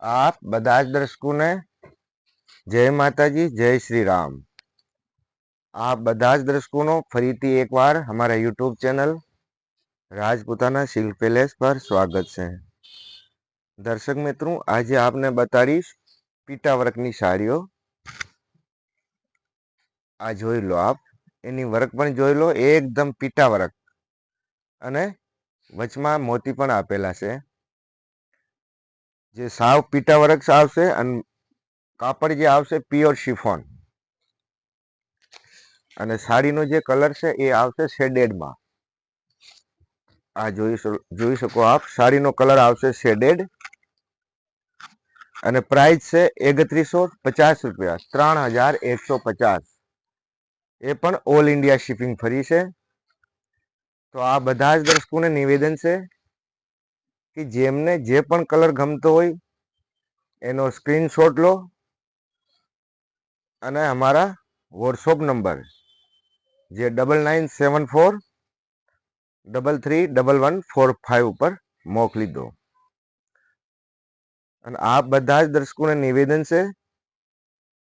आप બધા જ દર્શકોને જય માતાજી, જય શ્રી રામ। આપ બધા જ દર્શકોનો ફરીથી એકવાર हमारा YouTube channel Rajputana silk palace पर स्वागत है। दर्शक मित्रों, आज आपने बताड़ीश पीटा वर्कनी साड़ीओ। आ જોઈ લો આપ, એની વર્ક પણ જોઈ લો, એકદમ પીટા વર્ક અને વચમાં મોતી પણ આપેલા છે, જે સાવ પીટા વર્ક આવશે અને કાપડ જે આવશે પ્યોર શિફોન અને સાડીનો જે કલર છે એ આવશે શેડેડમાં। આ જોઈ શકો આપ, સાડીનો કલર આવશે શેડેડ અને પ્રાઇસ છે 3150 રૂપિયા, 3150। એ પણ ઓલ ઇન્ડિયા શિપિંગ ફ્રી છે। તો આ બધા જ દર્શકોને નિવેદન છે કે જેમને જે પણ કલર ગમતો હોય એનો સ્ક્રીનશોટ લો અને અમારા વોટ્સઅપ નંબર જે 9974331145 ઉપર મોકલી દો। અને આ બધા જ દર્શકોને નિવેદન છે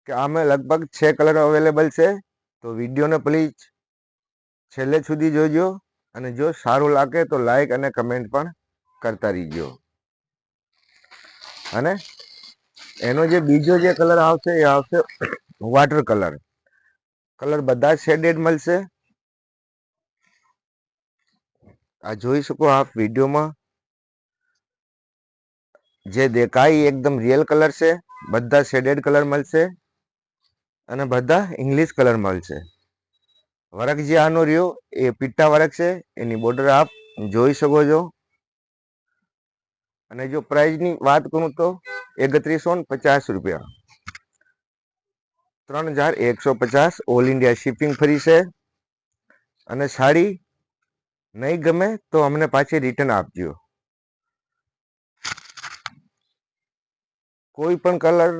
કે આમે લગભગ 6 કલર અવેલેબલ છે, તો વિડીયોને પ્લીઝ છેલ્લે સુધી જોજો અને જો સારું લાગે તો લાઈક અને કમેન્ટ પણ કરતા રહીજો। અને એનો જે બીજો જે કલર આવશે એ આવશે વોટર કલર। કલર બધા શેડેડ મળશે। આ જોઈ શકો આપ વિડીયોમાં જે દેખાય એકદમ રિયલ કલર છે, બધા શેડેડ કલર મળશે અને બધા ઇંગ્લિશ કલર મળશે। વર્ક જે આનો રહ્યો એ પીટા વર્ક છે, એની બોર્ડર આપ જોઈ શકો છો। અને જો પ્રાઇસની વાત કરું તો 3150 રૂપિયા, 3150 ઓલ ઇન્ડિયા શિપિંગ ફ્રી છે। અને સાડી નહીં ગમે તો અમને પાછી રિટર્ન આપજો। કોઈ પણ કલર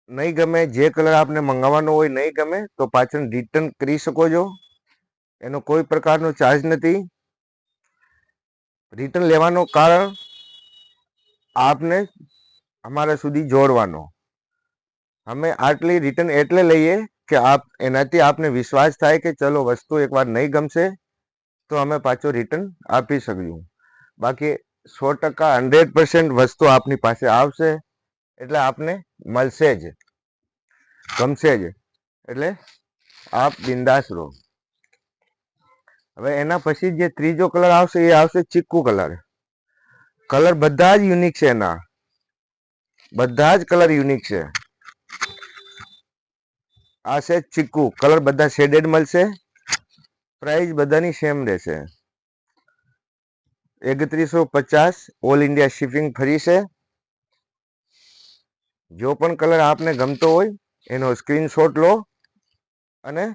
નહીં ગમે, જે કલર આપને મંગાવવાનો હોય નહીં ગમે તો પાછળ રિટર્ન કરી શકો છો। એનો કોઈ પ્રકારનો ચાર્જ નથી। રિટર્ન લેવાનો કારણ આપને અમારા સુધી જોડવાનો। અમે આટલી રિટર્ન એટલે લઈએ કે આપ એનાથી આપને વિશ્વાસ થાય કે ચલો વસ્તુ એકવાર નહીં ગમશે તો અમે પાછો રિટર્ન આપી શકીશું। બાકી 100% 100% વસ્તુ આપની પાસે આવશે એટલે આપને મળશે જ, ગમશે જ, એટલે આપ બિંદાસ રહો। હવે એના પછી જે ત્રીજો કલર આવશે એ આવશે ચીકુ કલર। કલર બધા જ યુનિક છે, એના બધા જ કલર યુનિક છે। આ છે ચીકુ કલર, બધા શેડેડ મળશે। પ્રાઇસ બધાની સેમ રહેશે, 3150 ઓલ ઇન્ડિયા શિપિંગ ફ્રી છે। જો પણ કલર આપને ગમતો હોય એનો સ્ક્રીનશોટ લો અને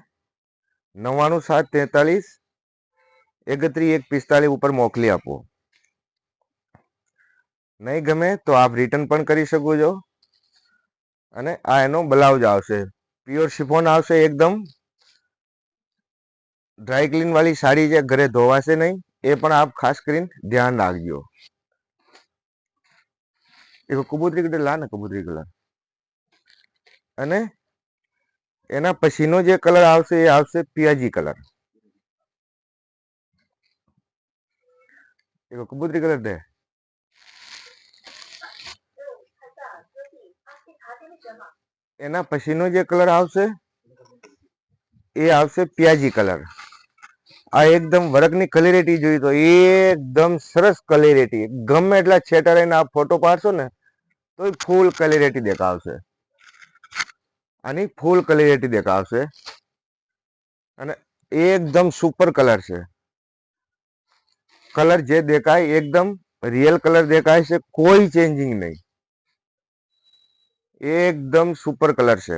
9973431145 ઉપર મોકલી આપો। નહીં ગમે તો આપ રિટર્ન પણ કરી શકો છો। અને આ એનો બ્લાઉઝ આવશે, પ્યોર શિફોન આવશે, એકદમ ડ્રાય ક્લીન વાળી સાડી છે, ઘરે ધોવાશે નહીં, એ પણ આપ ખાસ કરીને ધ્યાન રાખજો। એક કબૂતરી કલર લા ને, કબૂતરી કલર। અને એના પછીનો જે કલર આવશે એ આવશે પિયાજી કલર। એક કબૂતરી કલર દે। એના પછીનો જે કલર આવશે એ આવશે પિયાજી કલર। આ એકદમ વર્કની ક્લેરિટી જોઈ તો એકદમ સરસ ક્લેરિટી, ગમે એટલા છેટાડીને આપ ફોટો પાડશો ને તો ફૂલ ક્લેરિટી દેખાવશે, આની ફૂલ ક્લેરિટી દેખાવશે। અને એકદમ સુપર કલર છે। કલર જે દેખાય એકદમ રિયલ કલર દેખાય છે, કોઈ ચેન્જિંગ નહીં, એકદમ સુપર કલર છે।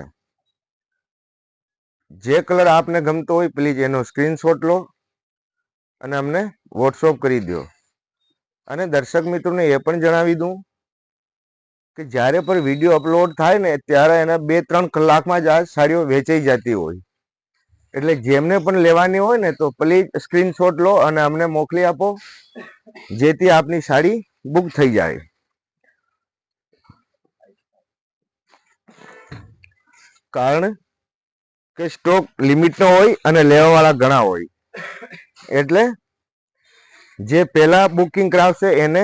જે કલર આપને ગમતો હોય પ્લીઝ એનો સ્ક્રીનશોટ લો અને અમને વોટ્સઅપ કરી દો। અને દર્શક મિત્રોને એ પણ જણાવી દઉં કે જ્યારે પણ વિડીયો અપલોડ થાય ને ત્યારે એના 2-3 કલાકમાં જ આ સાડીઓ વેચાઈ જતી હોય। એટલે જેમને પણ લેવાની હોય ને તો પ્લીઝ સ્ક્રીનશોટ લો અને અમને મોકલી આપો, જેથી આપની સાડી બુક થઈ જાય। કારણ કે સ્ટોક લિમિટનો હોય અને લેવાવાળા ઘણા હોય, એટલે જે પહેલા બુકિંગ કરાવશે એને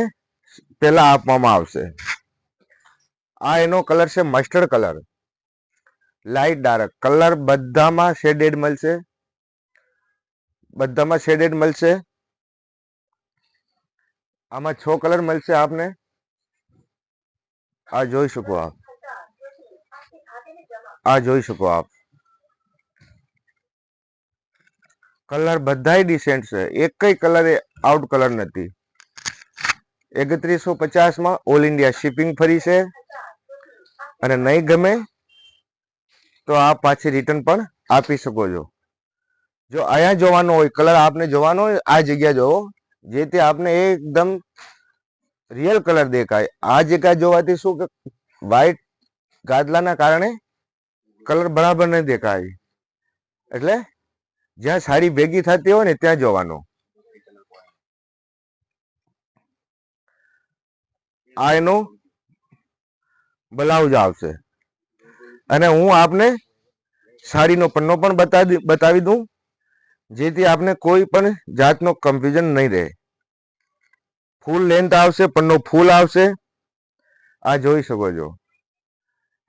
પહેલા આપવામાં આવશે. આ એનો કલર છે mustard colour, light dark colour બધામાં શેડેડ મળશે, બધામાં શેડેડ મળશે. આમાં 6 કલર મળશે આપને, આ જોઈ શકો આપ, આ જોઈ શકો આપ. કલર બધાય ડિસેન્ટ છે, એક કઈ કલર આઉટ કલર નથી. 3150 ઓલ ઇન્ડિયા શિપિંગ ફરી છે, અને નહીં ગમે તો આપ પાછી રિટર્ન પણ આપી શકો છો. જો અહીંયા જોવાનો હોય કલર, આપને જોવાનો હોય આ જગ્યા જોવો, જેથી આપને એકદમ રિયલ કલર દેખાય. આ જગ્યા જોવાથી શું કે વ્હાઈટ ગાદલાના કારણે કલર બરાબર નહીં દેખાય, એટલે જ્યાં સાડી ભેગી થતી હોય ને ત્યાં જોવાનો. આ એનો બ્લાઉઝ આવશે, અને હું આપને સાડીનો પન્નો પણ બતાવી દઉં, જેથી આપને કોઈ પણ જાતનો કન્ફ્યુઝન નહીં રહે. ફૂલ લેન્થ આવશે, પન્નો ફૂલ આવશે, આ જોઈ શકો છો.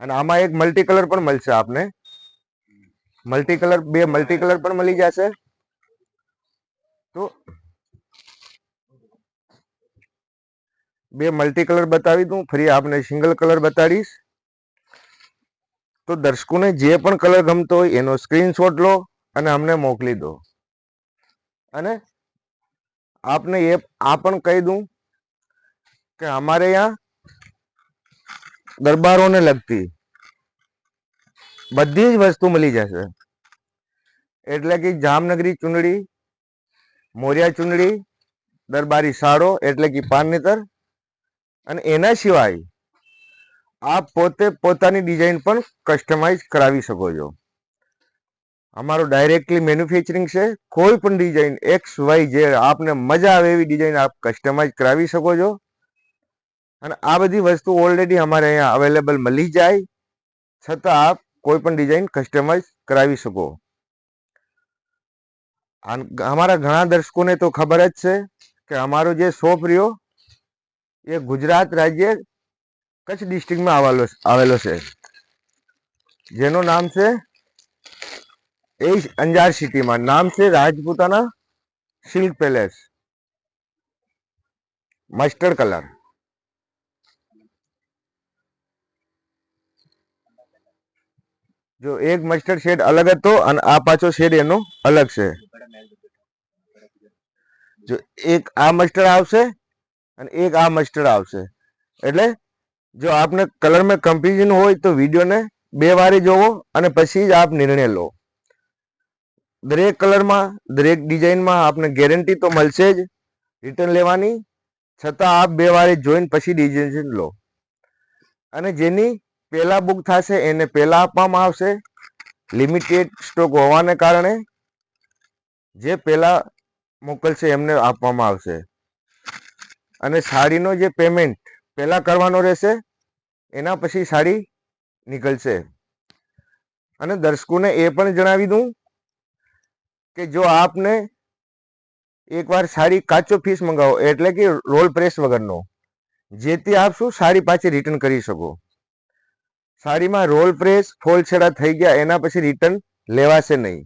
અને આમાં એક મલ્ટી કલર પણ મળશે આપને, મલ્ટી કલર, 2 મલ્ટી કલર પણ મળી જશે. તો 2 મલ્ટી કલર બતાવી દઉં, ફરી આપને સિંગલ કલર બતાડીશ. તો દર્શકોને જે પણ કલર ગમતો હોય એનો સ્ક્રીનશોટ લો અને અમને મોકલી દો. અને આપને આ પણ કહી દઉં કે અમારે यहाँ દરબારોને લગતી બધી જ વસ્તુ મળી જશે, એટલે કે જામનગરી ચુંદડી, મોરિયા ચુંદડી, દરબારી સાડો એટલે કે પાનેતર, અને એના સિવાય આપ પોતે પોતાની ડિઝાઇન પણ કસ્ટમાઇઝ કરાવી શકો છો. અમારું ડાયરેક્ટલી મેન્યુફેક્ચરિંગ છે, કોઈ પણ ડિઝાઇન XY જે આપને મજા આવે એવી ડિઝાઇન આપ કસ્ટમાઇઝ કરાવી શકો છો. અને આ બધી વસ્તુ ઓલરેડી અમારે અહીંયા અવેલેબલ મળી જાય, છતાં આપ કોઈ પણ ડિઝાઇન કસ્ટમાઇઝ કરાવી શકો. અમારા ઘણા દર્શકોને તો ખબર જ છે કે અમારો જે શોપ રહ્યો એ ગુજરાત રાજ્ય કચ્છ ડિસ્ટ્રિક્ટમાં આવેલો છે, જેનું નામ છે અંજાર સિટીમાં, નામ છે Rajputana silk palace, mustard colour. જો એક મસ્ટર્ડ શેડ અલગ હતો અને આ પાછો શેડ એનો અલગ છે. જો એક આ મસ્ટર્ડ આવશે અને એક આ મસ્ટર્ડ આવશે, એટલે જો આપને કલરમાં કન્ફ્યુઝન હોય તો વિડીયોને 2 વાર જોવો અને પછી જ આપ નિર્ણય લો. દરેક કલરમાં, દરેક ડિઝાઇનમાં આપને ગેરંટી તો મળશે જ રિટર્ન લેવાની, છતાં આપ 2 વાર જોઈને પછી ડિસિઝન લો. અને જેની પહેલા બુક થશે એને પહેલા આપવામાં આવશે. લિમિટેડ સ્ટોક હોવાને કારણે જે પહેલા મોકલશે એમને આપવામાં આવશે. અને સાડીનો જે પેમેન્ટ પહેલા કરવાનો રહેશે, એના પછી સાડી નીકળશે. અને દર્શકોને એ પણ જણાવી દઉં કે જો આપને એકવાર સાડી કાચો પીસ મંગાવો એટલે કે રોલ પ્રેસ વગરનો, જેથી આપ શું સાડી પાછી રિટર્ન કરી શકો. સાડીમાં રોલ પ્રેસ ફોલ છેડા થઈ ગયા એના પછી રિટર્ન લેવાશે નહીં.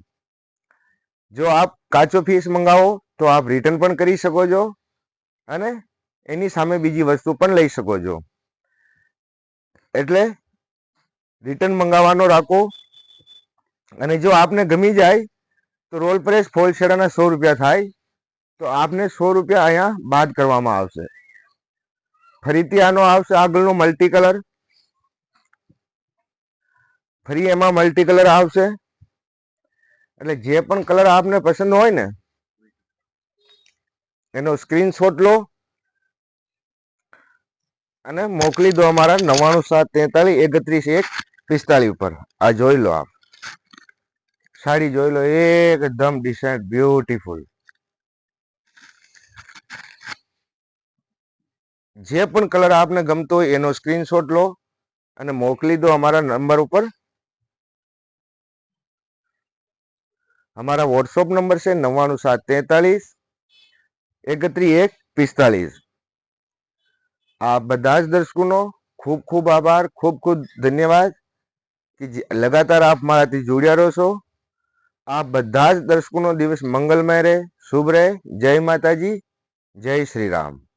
જો આપ કાચો પીસ મંગાવો તો આપ રિટર્ન પણ કરી શકો છો, અને એની સામે બીજી વસ્તુ પણ લઈ શકો છો. એટલે રિટર્ન મંગાવવાનો રાખો. અને જો આપને ગમી જાય તો રોલ પ્રેસ ફોલ છેડાના 100 રૂપિયા થાય, તો આપને 100 રૂપિયા અહીંયા બાદ કરવામાં આવશે. ફરીથી આનો આવશે આગળનો મલ્ટી કલર, ફરી એમાં મલ્ટી કલર આવશે. એટલે જે પણ કલર આપને પસંદ હોય ને એનો સ્ક્રીનશોટ લો અને મોકલી દો અમારા 9973313145 ઉપર. આ જોઈ લો આપ, સાડી જોઈ લો, એકદમ ડિસેન્ટ બ્યુટીફુલ. જે પણ કલર આપને ગમતો હોય એનો સ્ક્રીનશોટ લો અને મોકલી દો અમારા નંબર ઉપર. અમારા વોટ્સઅપ નંબર છે 9973313145। આ બધા જ દર્શકોનો ખૂબ ખૂબ આભાર, ખૂબ ખૂબ ધન્યવાદ કે લગાતાર આપ મારાથી જોડ્યા રહો છો। આ બધા જ દર્શકોનો દિવસ મંગલમય રહે, શુભ રહે। જય માતાજી, જય શ્રી રામ।